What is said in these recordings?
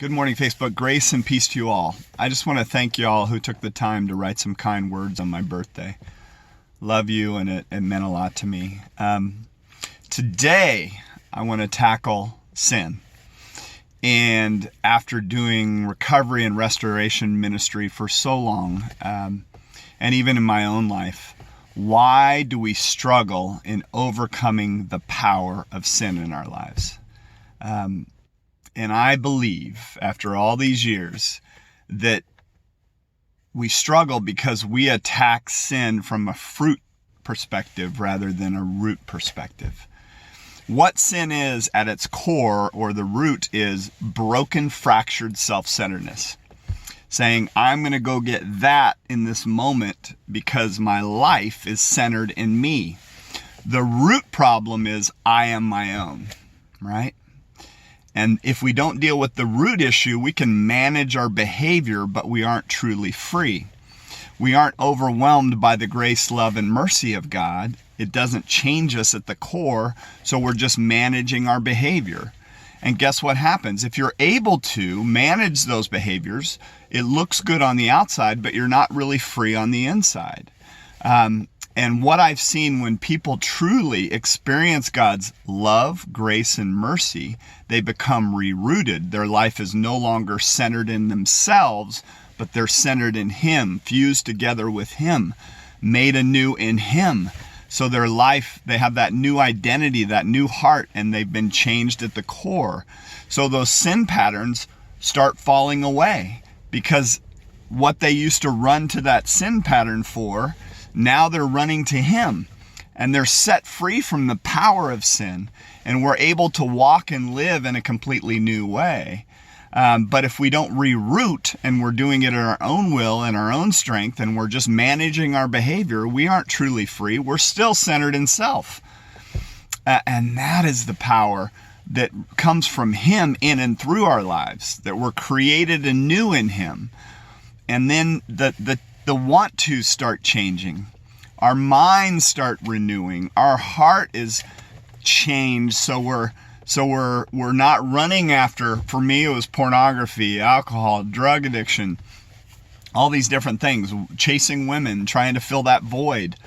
Good morning, Facebook. Grace and peace to you all. I just want to thank you all who took the time to write some kind words on my birthday. Love you, and it meant a lot to me. Today, I want to tackle sin. And after doing recovery and restoration ministry for so long, and even in my own life, why do we struggle in overcoming the power of sin in our lives? And I believe, after all these years, that we struggle because we attack sin from a fruit perspective rather than a root perspective. What sin is at its core, or the root, is broken, fractured self-centeredness. Saying, I'm going to go get that in this moment because my life is centered in me. The root problem is I am my own, right? And if we don't deal with the root issue, we can manage our behavior, but we aren't truly free. We aren't overwhelmed by the grace, love, and mercy of God. It doesn't change us at the core, so we're just managing our behavior. And guess what happens? If you're able to manage those behaviors, it looks good on the outside, but you're not really free on the inside. And what I've seen when people truly experience God's love, grace, and mercy, they become rerouted. Their life is no longer centered in themselves, but they're centered in Him, fused together with Him, made anew in Him. So their life, they have that new identity, that new heart, and they've been changed at the core. So those sin patterns start falling away because what they used to run to that sin pattern for, now they're running to Him, and they're set free from the power of sin, and we're able to walk and live in a completely new way. But if we don't reroot and we're doing it in our own will and our own strength, and we're just managing our behavior, we aren't truly free. We're still centered in self. And that is the power that comes from Him in and through our lives, that we're created anew in Him. And then the want to start changing. Our minds start renewing. Our heart is changed. So we're not running after, for me, it was pornography, alcohol, drug addiction, all these different things, chasing women, trying to fill that void.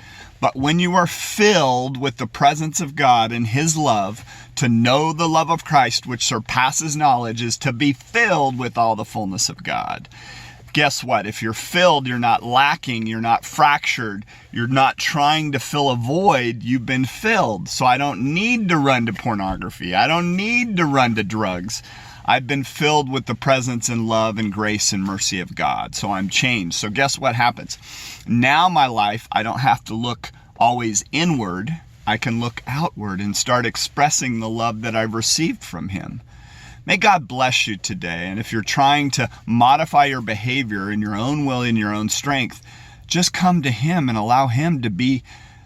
But when you are filled with the presence of God and His love, to know the love of Christ, which surpasses knowledge, is to be filled with all the fullness of God. Guess what? If you're filled, you're not lacking, you're not fractured, you're not trying to fill a void, you've been filled. So I don't need to run to pornography. I don't need to run to drugs. I've been filled with the presence and love and grace and mercy of God. So I'm changed. So guess what happens? Now my life, I don't have to look always inward. I can look outward and start expressing the love that I've received from Him. May God bless you today. And if you're trying to modify your behavior in your own will, in your own strength, just come to Him and allow Him to be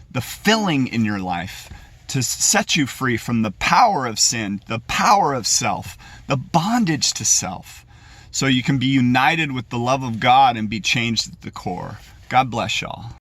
the filling in your life, to set you free from the power of sin, the power of self, the bondage to self, so you can be united with the love of God and be changed at the core. God bless y'all.